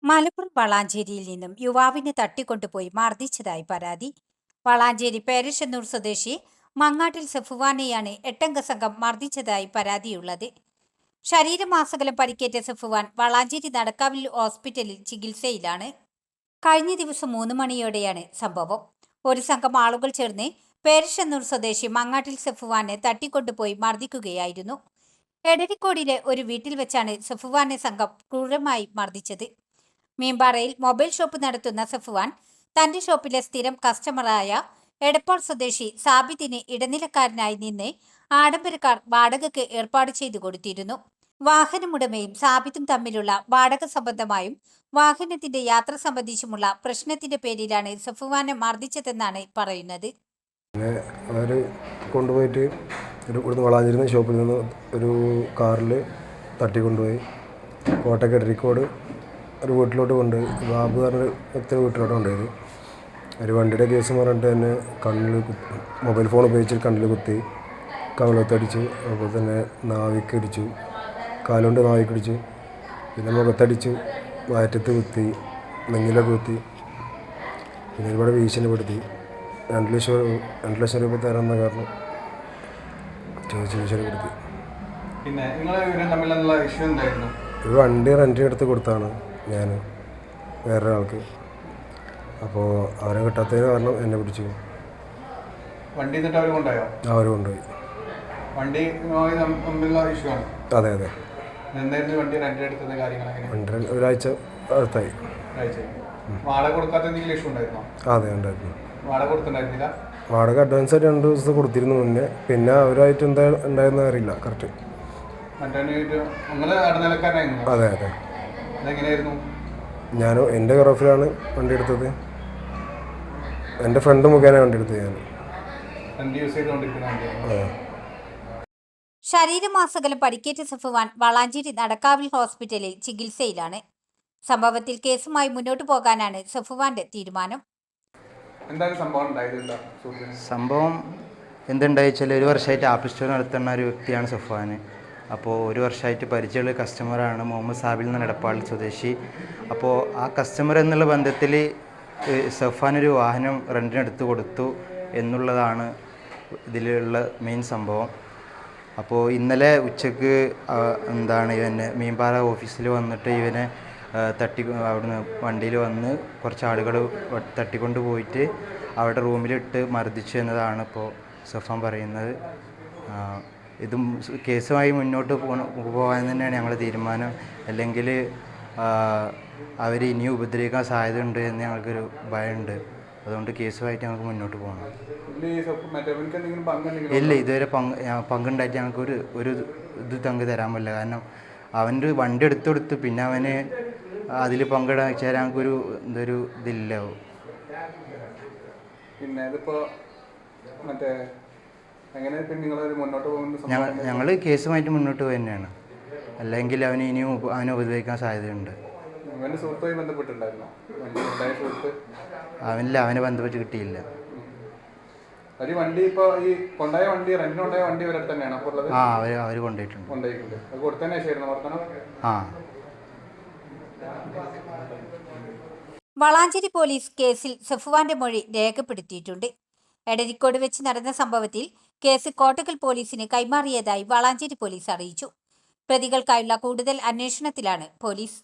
മലപ്പുറം വളാഞ്ചേരിയിൽ നിന്നും യുവാവിനെ തട്ടിക്കൊണ്ടുപോയി മർദ്ദിച്ചതായി പരാതി. വളാഞ്ചേരി പേരശ്ശന്നൂർ സ്വദേശി മങ്ങാട്ടിൽ സഫുവാനെയാണ് എട്ടംഗ സംഘം മർദ്ദിച്ചതായി പരാതിയുള്ളത്. ശരീരമാസകലം പരിക്കേറ്റ സഫുവാൻ വളാഞ്ചേരി നടക്കാവിൽ ഹോസ്പിറ്റലിൽ ചികിത്സയിലാണ്. കഴിഞ്ഞ ദിവസം 3 മണിയോടെയാണ് സംഭവം. ഒരു സംഘം ആളുകൾ ചേർന്ന് പേരശ്ശന്നൂർ സ്വദേശി മങ്ങാട്ടിൽ സഫുവാനെ തട്ടിക്കൊണ്ടുപോയി മർദ്ദിക്കുകയായിരുന്നു. എടരിക്കോടിലെ ഒരു വീട്ടിൽ വെച്ചാണ് സഫുവാനെ സംഘം ക്രൂരമായി മർദ്ദിച്ചത്. മീമ്പാറയിൽ മൊബൈൽ ഷോപ്പ് നടത്തുന്ന സഫുവാൻ തന്റെ ഷോപ്പിലെ സ്ഥിരം കസ്റ്റമറായ എടപ്പാൾ സ്വദേശി സാബിദിന് ഇടനിലക്കാരനായി നിന്ന് ആഡംബരക്കാർ വാടകയ്ക്ക് ഏർപ്പാട് ചെയ്തു കൊടുത്തിരുന്നു. വാഹനമുടമയും സാബിത്തും തമ്മിലുള്ള വാടക സംബന്ധമായും വാഹനത്തിന്റെ യാത്ര സംബന്ധിച്ചുമുള്ള പ്രശ്നത്തിന്റെ പേരിലാണ് സഫുവാനെ മർദ്ദിച്ചതെന്നാണ് പറയുന്നത്. അവർ കൊണ്ടുപോയിട്ട് ഇവിടുന്ന് വളാഞ്ചേരി ഷോപ്പിൽ നിന്ന് ഒരു കാറിൽ തട്ടിക്കൊണ്ടുപോയി കോട്ടയ്ക്ക് എടരിക്കോട് ഒരു വീട്ടിലോട്ട് കൊണ്ടുപോയി. ബാബു പറഞ്ഞ വ്യക്തി വീട്ടിലോട്ട് കൊണ്ടുപോയത്. ഒരു വണ്ടിയുടെ കേസ് പറഞ്ഞിട്ട് തന്നെ കണ്ണിൽ മൊബൈൽ ഫോൺ ഉപയോഗിച്ച് കണ്ണിൽ കുത്തി, കവിളത്തടിച്ചു, അതുപോലെ തന്നെ നാവിക്കടിച്ചു, കാലുകൊണ്ട് നാവിക്കടിച്ചു, പിന്നെ മുഖത്തടിച്ചു, വയറ്റത്ത് കുത്തി, നെഞ്ഞിലൊക്കെ കുത്തി, പിന്നെ ഒരുപാട് ഭീഷണിപ്പെടുത്തി. 2 ലക്ഷം രൂപ തരാമെന്ന കാരണം ചോദിച്ച് ഭീഷണിപ്പെടുത്തി. പിന്നെ തമ്മിലുള്ള ഇഷ്യൂ എന്തായിരുന്നു? ഒരു വണ്ടി റെൻറ്റിന് എടുത്ത് കൊടുത്താണ് ഞാൻ വേറൊരാൾക്ക്. അപ്പോൾ അവരെ കിട്ടാത്തതിന് കാരണം എന്നെ പിടിച്ചു. വണ്ടി എന്നിട്ട് അവർ കൊണ്ടുപോയോ? അവർ കൊണ്ടുപോയി. വണ്ടി തമ്മിലുള്ള ഇഷ്യൂ ആണ്? അതെ അതെ. എന്തായിരുന്നു വണ്ടി റെൻറ്റിന് എടുത്തത് കാര്യങ്ങൾ? വണ്ടി ഒരാഴ്ച അടുത്തായി. വാടക കൊടുക്കാത്ത എന്തെങ്കിലും ഇഷ്യൂ ഉണ്ടായിരുന്നോ? അതെ ഉണ്ടായിരുന്നു. വാടക കൊടുത്തിട്ടുണ്ടായിരുന്നില്ല? വാടക അഡ്വാൻസ് ആയിട്ട് 2 ദിവസം കൊടുത്തിരുന്നു മുന്നേ. പിന്നെ അവരായിട്ട് എന്താ ഉണ്ടായെന്ന് അറിയില്ല കറക്റ്റ്. അതെ അതെ. ഞാൻ എൻ്റെ ഗറോഫിലാണ് വണ്ടി എടുത്തത്. എൻ്റെ ഫ്രണ്ട് മുഖേന വണ്ടി എടുത്തത് ഞാൻ. ശരീരമാസകലം പരിക്കേറ്റ സഫുവാൻ വളാഞ്ചേരി നടക്കാവിൽ ഹോസ്പിറ്റലിൽ ചികിത്സയിലാണ്. സംഭവത്തിൽ കേസുമായി മുന്നോട്ട് പോകാനാണ് സഫുവാന്റെ തീരുമാനം. സംഭവം എന്തുണ്ടായി വെച്ചാൽ, 1 വർഷമായിട്ട് ആപ്പിൾ സ്റ്റോർ നടത്തുന്ന ഒരു വ്യക്തിയാണ് സഫ്വാൻ. അപ്പോൾ 1 വർഷമായിട്ട് പരിചയമുള്ള കസ്റ്റമറാണ് മുഹമ്മദ് സാബിൽ നിന്ന് എടപ്പാൾ സ്വദേശി. അപ്പോൾ ആ കസ്റ്റമർ എന്നുള്ള ബന്ധത്തിൽ സഫ്വാനൊരു വാഹനം റെൻറ്റിനെടുത്ത് കൊടുത്തു എന്നുള്ളതാണ് ഇതിലുള്ള മെയിൻ സംഭവം. അപ്പോൾ ഇന്നലെ ഉച്ചക്ക് ഇവനെ മീമ്പാറ ഓഫീസിൽ വന്നിട്ട് ഇവനെ അവിടുന്ന് വണ്ടിയിൽ വന്ന് കുറച്ച് ആളുകൾ തട്ടിക്കൊണ്ട് പോയിട്ട് അവിടെ റൂമിലിട്ട് മർദ്ദിച്ചു എന്നതാണ് ഇപ്പോൾ സഫാൻ പറയുന്നത്. ഇതും കേസുമായി മുന്നോട്ട് പോകാൻ തന്നെയാണ് ഞങ്ങളുടെ തീരുമാനം. അല്ലെങ്കിൽ അവർ ഇനിയും ഉപദ്രവിക്കാൻ സാധ്യതയുണ്ട് എന്ന് ഞങ്ങൾക്കൊരു ഭയമുണ്ട്. അതുകൊണ്ട് കേസുമായിട്ട് ഞങ്ങൾക്ക് മുന്നോട്ട് പോകണം. ഇല്ല, ഇതുവരെ പങ്കുണ്ടായിട്ട് ഞങ്ങൾക്ക് ഒരു ഇത് തരാൻ പറ്റില്ല. കാരണം അവൻ്റെ വണ്ടി എടുത്തു കൊടുത്ത് പിന്നെ അവന് അതിൽ പങ്കിടാൻ വെച്ചാൽ ഞങ്ങൾക്കൊരു ഇതില്ല. പിന്നെ ഞങ്ങൾ കേസുമായിട്ട് മുന്നോട്ട് പോയി തന്നെയാണ്. അല്ലെങ്കിൽ അവന് ഇനിയും അവനെ ഉപദ്രവിക്കാൻ സാധ്യതയുണ്ട്. അവനെ ബന്ധപ്പെട്ട് കിട്ടിയില്ല. അവർ കൊണ്ടുപോയിട്ടുണ്ട്. വളാഞ്ചേരി പോലീസ് കേസിൽ സഫുവാന്റെ മൊഴി രേഖപ്പെടുത്തിയിട്ടുണ്ട്. എടരിക്കോട് വെച്ച് നടന്ന സംഭവത്തിൽ കേസ് കോട്ടക്കൽ പോലീസിന് കൈമാറിയതായി വളാഞ്ചേരി പോലീസ് അറിയിച്ചു. പ്രതികൾക്കായുള്ള കൂടുതൽ അന്വേഷണത്തിലാണ് പോലീസ്.